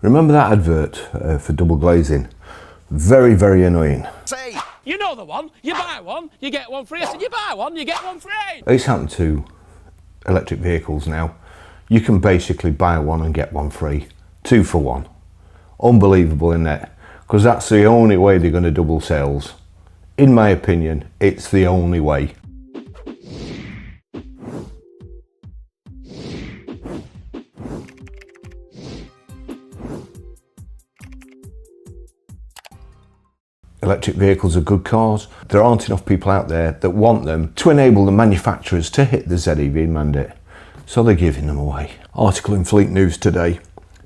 Remember that advert for double glazing? Very, very annoying. Say, you know the one. You buy one, you get one free. I said, you buy one, you get one free. It's happened to electric vehicles now. You can basically buy one and get one free. 2 for 1. Unbelievable, isn't it? Because that's the only way they're going to double sales. In my opinion, it's the only way. Electric vehicles are good cars. There aren't enough people out there that want them to enable the manufacturers to hit the ZEV mandate. So they're giving them away. Article in Fleet News today.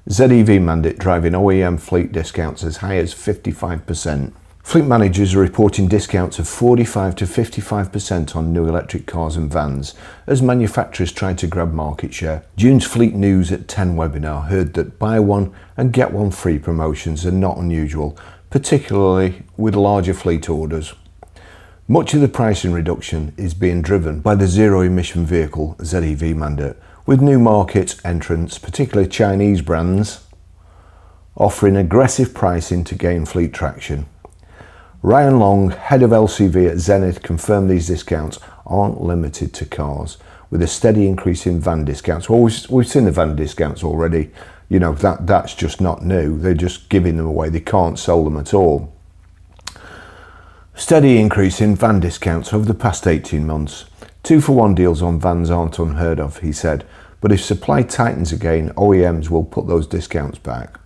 ZEV mandate driving OEM fleet discounts as high as 55%. Fleet managers are reporting discounts of 45 to 55% on new electric cars and vans as manufacturers try to grab market share. June's Fleet News at 10 webinar heard that buy one and get one free promotions are not unusual, particularly with larger fleet orders. Much of the pricing reduction is being driven by the zero-emission vehicle ZEV mandate, with new market entrants, particularly Chinese brands, offering aggressive pricing to gain fleet traction. Ryan Long, head of LCV at Zenith, confirmed these discounts aren't limited to cars, with a steady increase in van discounts. Well, we've seen the van discounts already. You know, that's just not new. They're just giving them away. They can't sell them at all. Steady increase in van discounts over the past 18 months. 2 for 1 deals on vans aren't unheard of, he said, but if supply tightens again, OEMs will put those discounts back.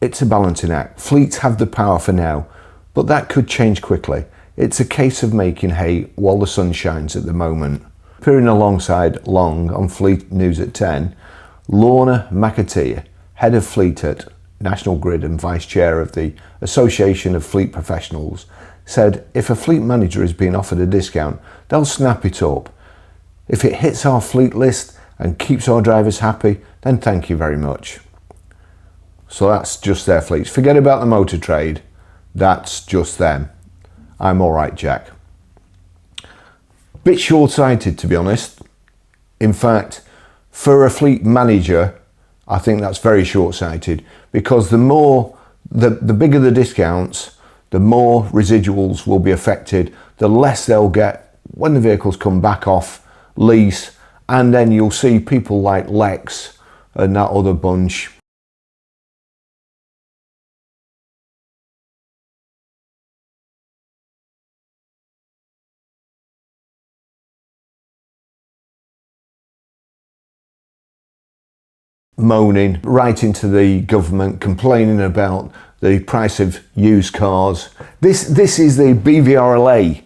It's a balancing act. Fleets have the power for now, but that could change quickly. It's a case of making hay while the sun shines at the moment. Appearing alongside Long on Fleet News at 10, Lorna McAtee, head of fleet at National Grid and vice chair of the Association of Fleet Professionals, said if a fleet manager is being offered a discount, they'll snap it up. If it hits our fleet list and keeps our drivers happy, then thank you very much. So that's just their fleets. Forget about the motor trade. That's just them. I'm all right, Jack. Bit short-sighted, to be honest. In fact, for a fleet manager, I think that's very short-sighted, because the bigger the discounts, the more residuals will be affected, the less they'll get when the vehicles come back off lease, and then you'll see people like Lex and that other bunch moaning, writing to the government, complaining about the price of used cars. This is the BVRLA.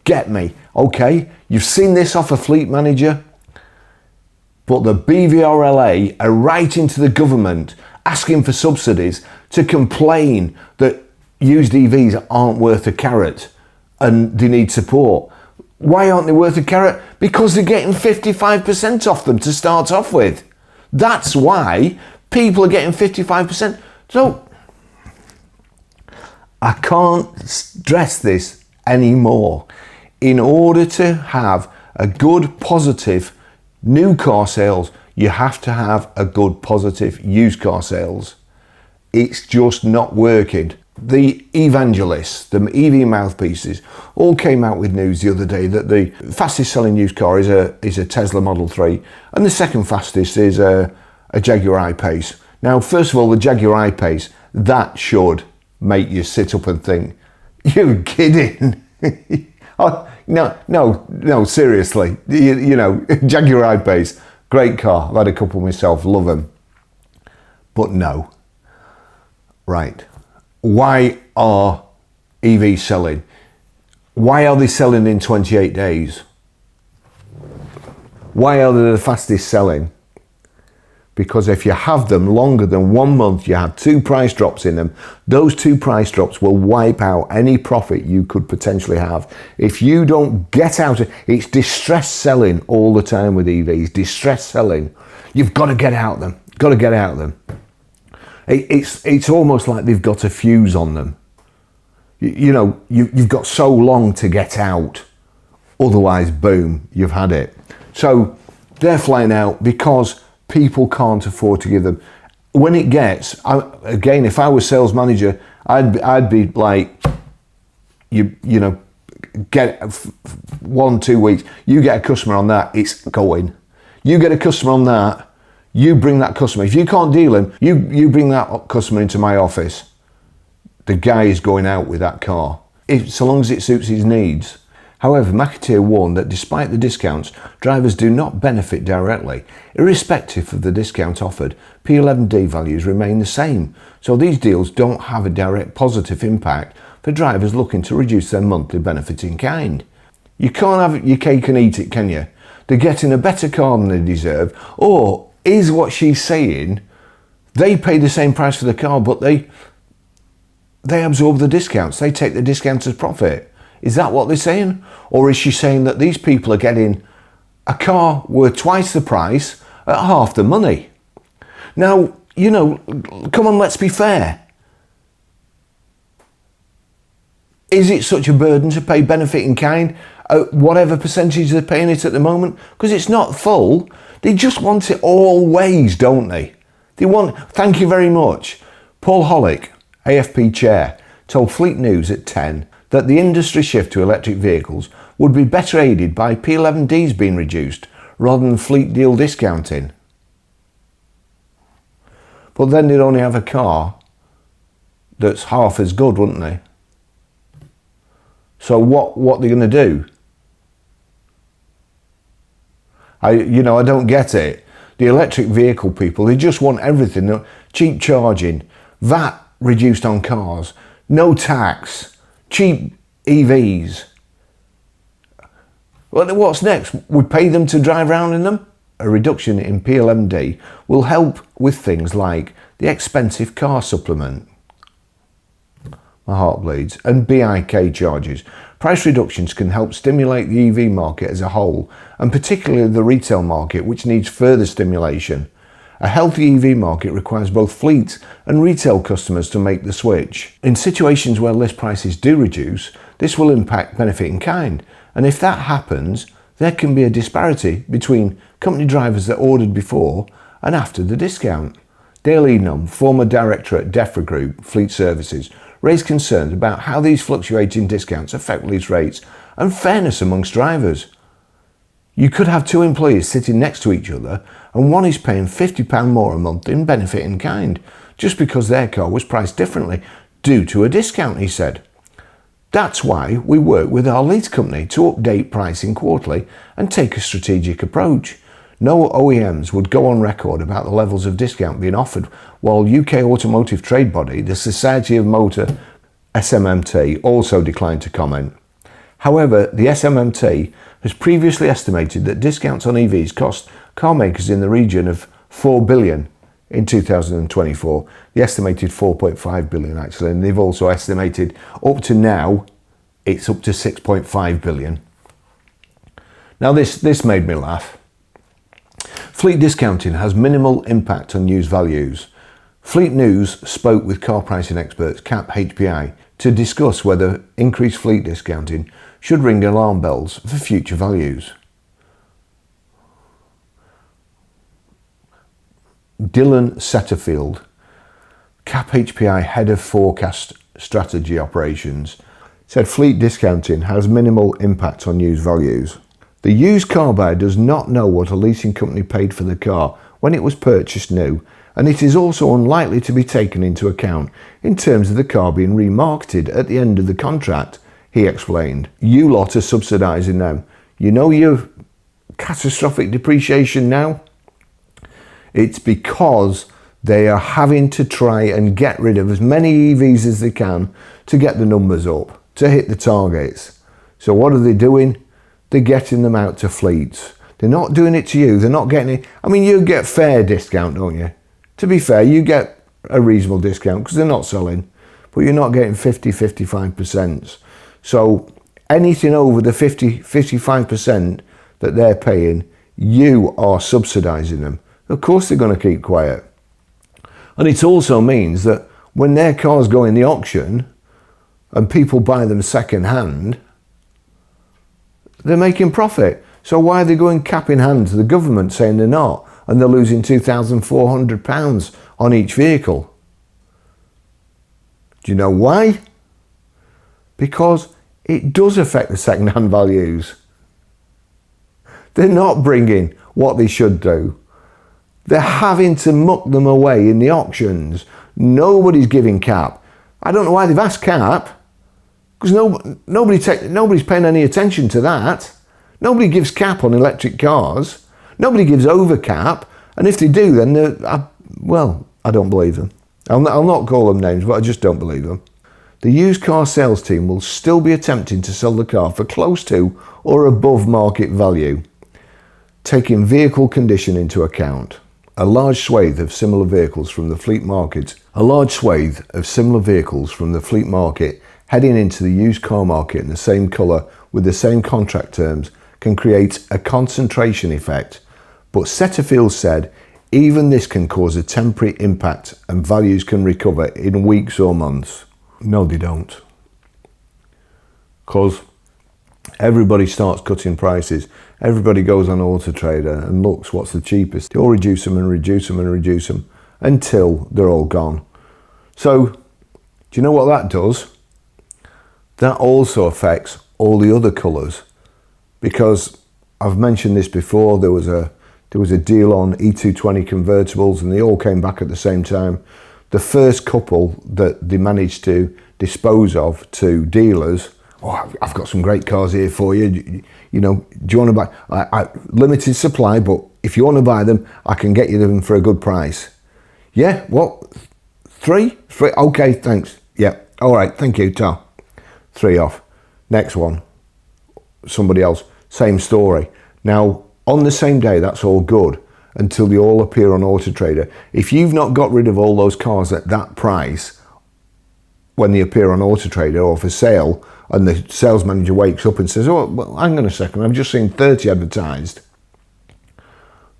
Get me, okay? You've seen this off a fleet manager, but the BVRLA are writing to the government asking for subsidies to complain that used EVs aren't worth a carrot and they need support. Why aren't they worth a carrot? Because they're getting 55% off them to start off with. That's why people are getting 55%. So I can't stress this anymore. In order to have a good, positive new car sales, you have to have a good, positive used car sales. It's just not working. The evangelists, the EV mouthpieces, all came out with news the other day that the fastest selling used car is a Tesla Model 3, and the second fastest is a Jaguar I-Pace. Now, first of all, the Jaguar I-Pace, that should make you sit up and think, you're kidding. Oh, no, seriously. You know, Jaguar I-Pace, great car. I've had a couple myself, love them. But no. Right. Why are EVs selling? Why are they selling in 28 days? Why are they the fastest selling? Because if you have them longer than 1 month, you have 2 price drops in them. Those 2 price drops will wipe out any profit you could potentially have. If you don't get out of it's distress selling all the time with EVs, distress selling. You've got to get out of them. Got to get out of them. It's almost like they've got a fuse on them. You know, you've got so long to get out. Otherwise, boom, you've had it. So they're flying out because people can't afford to give them. when it gets, again, if I was sales manager, I'd be like, you know, get 1-2 weeks, you get a customer on that, it's going. You get a customer on that, you bring that customer. If you can't deal him, you bring that customer into my office. The guy is going out with that car, so long as it suits his needs. However, McAteer warned that despite the discounts, drivers do not benefit directly. Irrespective of the discount offered, P11D values remain the same, so these deals don't have a direct positive impact for drivers looking to reduce their monthly benefit in kind. You can't have your cake and eat it, can you? They're getting a better car than they deserve, or is what she's saying, they pay the same price for the car, but they absorb the discounts, they take the discounts as profit. Is that what they're saying? Or is she saying that these people are getting a car worth twice the price at half the money? Now, you know, come on, let's be fair. Is it such a burden to pay benefit in kind at whatever percentage they're paying it at the moment? Because it's not full. They just want it always, don't they? They want, thank you very much. Paul Hollick, AFP chair, told Fleet News at 10 that the industry shift to electric vehicles would be better aided by P11Ds being reduced rather than fleet deal discounting. But then they'd only have a car that's half as good, wouldn't they? So what they're going to do? I don't get it. The electric vehicle people, they just want everything. Cheap charging, VAT reduced on cars, no tax, cheap EVs. Well, what's next? We pay them to drive around in them? A reduction in P11D will help with things like the expensive car supplement, my heart bleeds, and BIK charges. Price reductions can help stimulate the EV market as a whole, and particularly the retail market, which needs further stimulation. A healthy EV market requires both fleet and retail customers to make the switch. In situations where list prices do reduce, this will impact benefit in kind, and if that happens, there can be a disparity between company drivers that ordered before and after the discount. Dale Edenham, former director at Defra Group Fleet Services, raised concerns about how these fluctuating discounts affect lease rates and fairness amongst drivers. You could have two employees sitting next to each other and one is paying £50 more a month in benefit in kind just because their car was priced differently due to a discount, he said. That's why we work with our lease company to update pricing quarterly and take a strategic approach. No OEMs would go on record about the levels of discount being offered, while UK automotive trade body, the Society of Motor SMMT, also declined to comment. However, the SMMT has previously estimated that discounts on EVs cost car makers in the region of $4 billion in 2024. The estimated 4.5 billion actually, and they've also estimated up to now it's up to 6.5 billion. Now this made me laugh. Fleet discounting has minimal impact on used values. Fleet News spoke with car pricing experts CAP HPI to discuss whether increased fleet discounting should ring alarm bells for future values. Dylan Setterfield, CAP HPI Head of Forecast Strategy Operations, said fleet discounting has minimal impact on used values. The used car buyer does not know what a leasing company paid for the car when it was purchased new, and it is also unlikely to be taken into account in terms of the car being remarketed at the end of the contract, he explained. You lot are subsidising them. You know your catastrophic depreciation now? It's because they are having to try and get rid of as many EVs as they can to get the numbers up, to hit the targets. So what are they doing? They're getting them out to fleets. They're not doing it to you. They're not getting it. I mean, you get fair discount, don't you? To be fair, you get a reasonable discount because they're not selling, but you're not getting 50-55%. So anything over the 50-55% that they're paying, you are subsidising them. Of course they're going to keep quiet. And it also means that when their cars go in the auction and people buy them second hand, they're making profit. So why are they going cap in hand to the government saying they're not? and they're losing £2,400 on each vehicle. Do you know why? Because it does affect the second-hand values. They're not bringing what they should do. They're having to muck them away in the auctions. Nobody's giving cap. I don't know why they've asked cap, because nobody's paying any attention to that. Nobody gives cap on electric cars. Nobody gives over cap. And if they do, then I don't believe them. I'll not call them names, but I just don't believe them. The used car sales team will still be attempting to sell the car for close to or above market value, taking vehicle condition into account. A large swathe of similar vehicles from the fleet market heading into the used car market in the same colour with the same contract terms can create a concentration effect, but Setterfield said even this can cause a temporary impact and values can recover in weeks or months. No, they don't. Because everybody starts cutting prices. Everybody goes on Auto Trader and looks what's the cheapest. They all reduce them and reduce them and reduce them until they're all gone. So, do you know what that does? That also affects all the other colours, because I've mentioned this before. There was a deal on E220 convertibles, and they all came back at the same time. The first couple that they managed to dispose of to dealers, I've got some great cars here for you. You know, do you want to buy? Limited supply, but if you want to buy them, I can get you them for a good price. Yeah, what? Three? Okay, thanks. Yeah, all right, thank you, Ta. 3 off. Next one, somebody else, same story. Now, on the same day, that's all good until they all appear on Auto Trader. If you've not got rid of all those cars at that price when they appear on Auto Trader or for sale, and the sales manager wakes up and says, oh, well, hang on a second, I've just seen 30 advertised,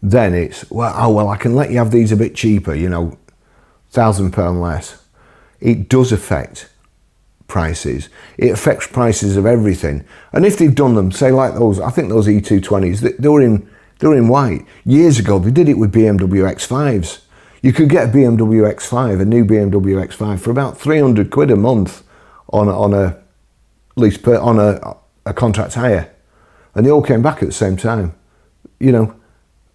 then it's, well, I can let you have these a bit cheaper, you know, £1,000 less. It does affect prices. It affects prices of everything. And if they've done them, say like those, I think those E220s, they were in white. Years ago, they did it with BMW X5s. You could get a BMW X5, a new BMW X5, for about 300 quid a month on a contract hire. And they all came back at the same time, you know.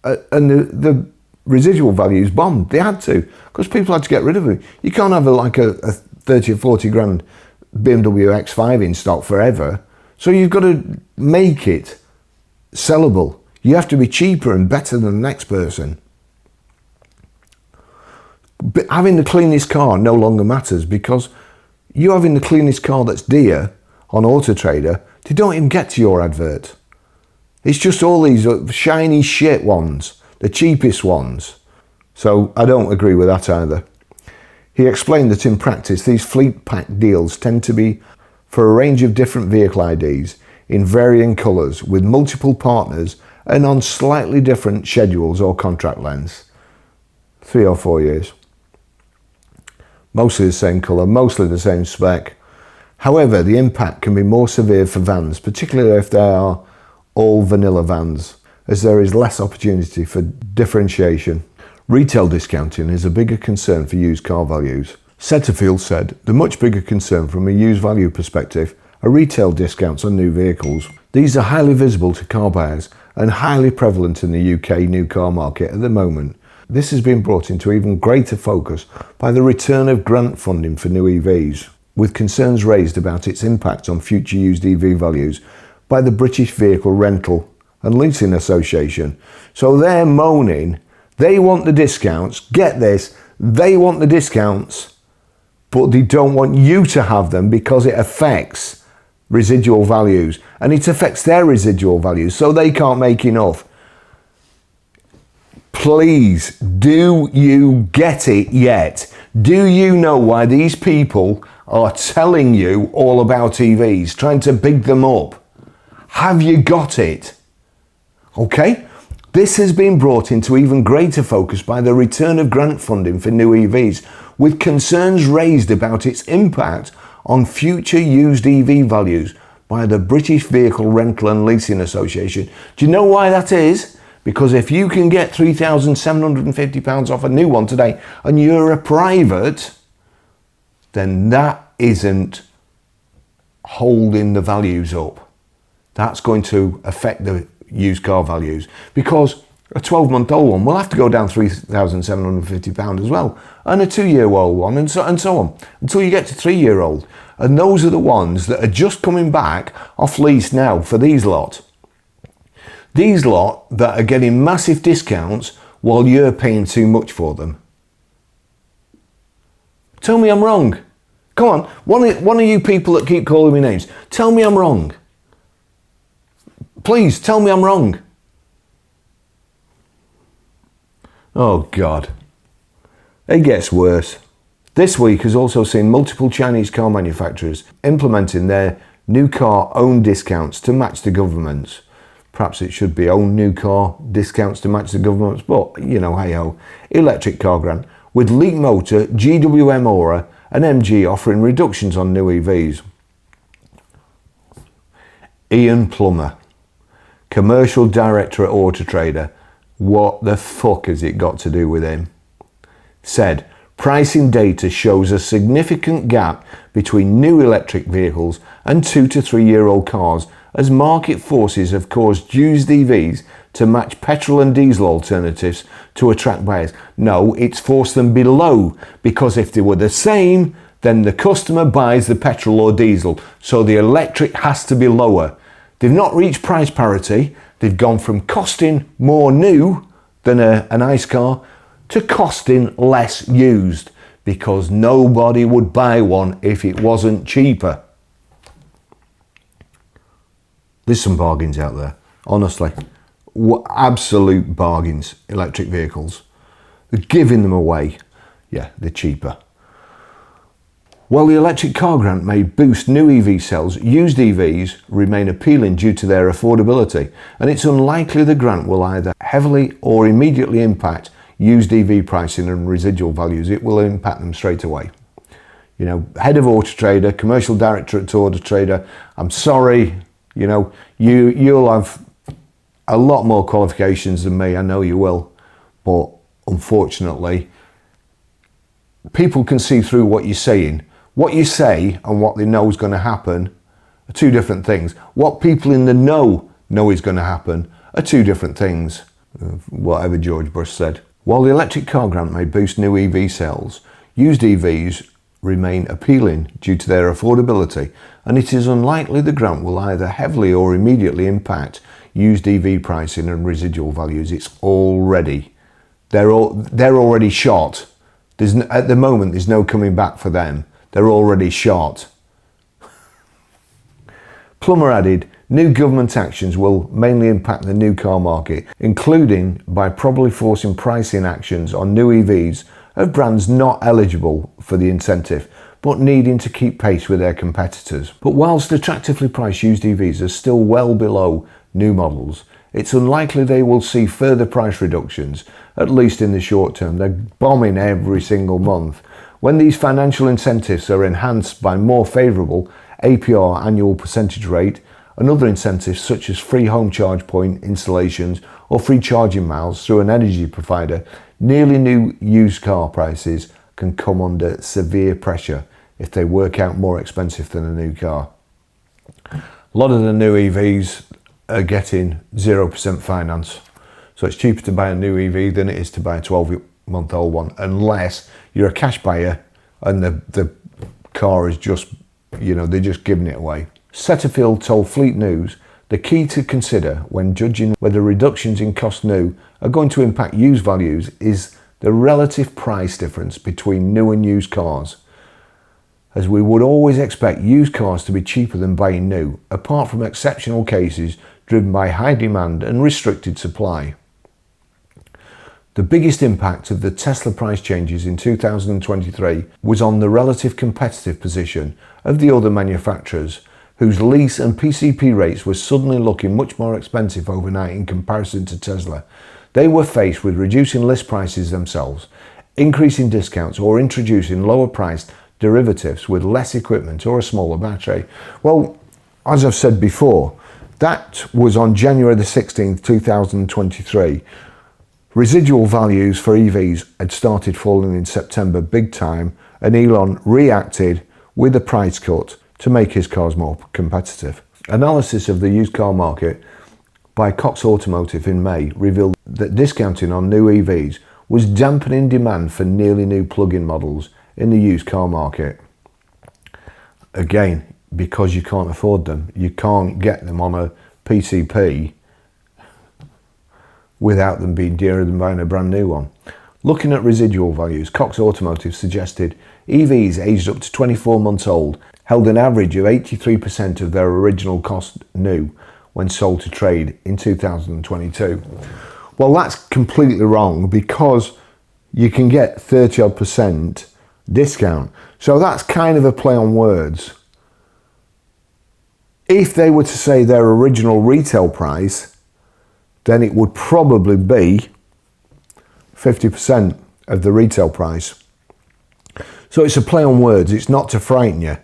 And the residual values bombed. They had to, because people had to get rid of them. You can't have a 30 or 40 grand BMW X5 in stock forever. So you've got to make it sellable. You have to be cheaper and better than the next person. But having the cleanest car no longer matters, because you having the cleanest car that's dear on Auto Trader, they don't even get to your advert. It's just all these shiny shit ones, the cheapest ones. So I don't agree with that either. He explained that in practice, these fleet pack deals tend to be for a range of different vehicle IDs in varying colours with multiple partners and on slightly different schedules or contract lengths. 3 or 4 years. Mostly the same colour, mostly the same spec. However, the impact can be more severe for vans, particularly if they are all vanilla vans, as there is less opportunity for differentiation. Retail discounting is a bigger concern for used car values. Setterfield said the much bigger concern from a used value perspective are retail discounts on new vehicles. These are highly visible to car buyers and highly prevalent in the UK new car market at the moment. This has been brought into even greater focus by the return of grant funding for new EVs, with concerns raised about its impact on future used EV values by the British Vehicle Rental and Leasing Association. So they're moaning. They want the discounts. Get this, they want the discounts, but they don't want you to have them because it affects residual values, and it affects their residual values, so they can't make enough. Please, do you get it yet? Do you know why these people are telling you all about EVs, trying to big them up? Have you got it? Okay? This has been brought into even greater focus by the return of grant funding for new EVs, with concerns raised about its impact on future used EV values by the British Vehicle Rental and Leasing Association. Do you know why that is? Because if you can get £3,750 off a new one today and you're a private, then that isn't holding the values up. That's going to affect the used car values, because a 12-month-old one will have to go down £3,750 as well, and a 2-year-old one, and so on, until you get to 3-year-old. And those are the ones that are just coming back off lease now for these lot. These lot that are getting massive discounts while you're paying too much for them. Tell me I'm wrong. Come on, one of you people that keep calling me names, tell me I'm wrong. Please, tell me I'm wrong. Oh God. It gets worse. This week has also seen multiple Chinese car manufacturers implementing their new car own discounts to match the government's. Perhaps it should be own new car discounts to match the government's, but you know, hey ho. Electric car grant, with Leap Motor, GWM Aura and MG offering reductions on new EVs. Ian Plummer, commercial director at Auto Trader, what the fuck has it got to do with him? Said, pricing data shows a significant gap between new electric vehicles and 2 to 3 year old cars, as market forces have caused used EVs to match petrol and diesel alternatives to attract buyers. No, it's forced them below, because if they were the same, then the customer buys the petrol or diesel, so the electric has to be lower. They've not reached price parity. They've gone from costing more new than an ICE car to costing less used, because nobody would buy one if it wasn't cheaper. There's some bargains out there, honestly. Absolute bargains, electric vehicles. They're giving them away. Yeah, they're cheaper. While the electric car grant may boost new EV sales, used EVs remain appealing due to their affordability, and it's unlikely the grant will either heavily or immediately impact used EV pricing and residual values. It will impact them straight away. You know, head of Auto Trader, commercial director at Auto Trader, I'm sorry, you know, you'll have a lot more qualifications than me, I know you will, but unfortunately, people can see through what you're saying. What you say and what they know is going to happen are two different things. What people in the know is going to happen are two different things. Whatever George Bush said. While the electric car grant may boost new EV sales, used EVs remain appealing due to their affordability, and it is unlikely the grant will either heavily or immediately impact used EV pricing and residual values. They're already shot. At the moment, there's no coming back for them. They're already shot. Plummer added, new government actions will mainly impact the new car market, including by probably forcing pricing actions on new EVs of brands not eligible for the incentive, but needing to keep pace with their competitors. But whilst attractively priced used EVs are still well below new models, it's unlikely they will see further price reductions, at least in the short term. They're bombing every single month. When these financial incentives are enhanced by more favourable APR annual percentage rate and other incentives such as free home charge point installations or free charging miles through an energy provider, nearly new used car prices can come under severe pressure if they work out more expensive than a new car. A lot of the new EVs are getting 0% finance. So it's cheaper to buy a new EV than it is to buy a 12-month-old one, unless you're a cash buyer and the car is just, you know, they're just giving it away. Setterfield told Fleet News the key to consider when judging whether reductions in cost new are going to impact used values is the relative price difference between new and used cars, as we would always expect used cars to be cheaper than buying new, apart from exceptional cases driven by high demand and restricted supply. The biggest impact of the Tesla price changes in 2023 was on the relative competitive position of the other manufacturers, whose lease and PCP rates were suddenly looking much more expensive overnight in comparison to Tesla. They were faced with reducing list prices themselves, increasing discounts, or introducing lower priced derivatives with less equipment or a smaller battery. Well, as I've said before, That was on January the 16th, 2023. Residual values for EVs had started falling in September big time, and Elon reacted with a price cut to make his cars more competitive. Analysis of the used car market by Cox Automotive in May revealed that discounting on new EVs was dampening demand for nearly new plug-in models in the used car market. Again, because you can't afford them, you can't get them on a PCP without them being dearer than buying a brand new one. Looking at residual values, Cox Automotive suggested EVs aged up to 24 months old held an average of 83% of their original cost new when sold to trade in 2022. Well, that's completely wrong, because you can get 30% discount. So that's kind of a play on words. If they were to say their original retail price, then it would probably be 50% of the retail price. So it's a play on words. It's not to frighten you.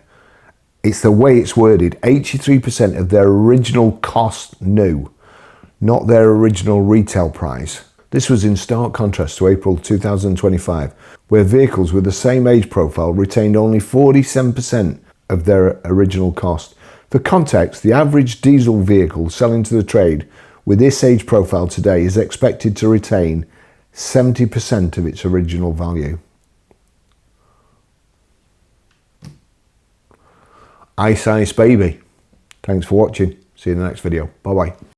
It's the way it's worded. 83% of their original cost new, not their original retail price. This was in stark contrast to April 2025, where vehicles with the same age profile retained only 47% of their original cost. For context, the average diesel vehicle selling to the trade with this age profile today is expected to retain 70% of its original value. Ice baby. Thanks for watching. See you in the next video. Bye bye.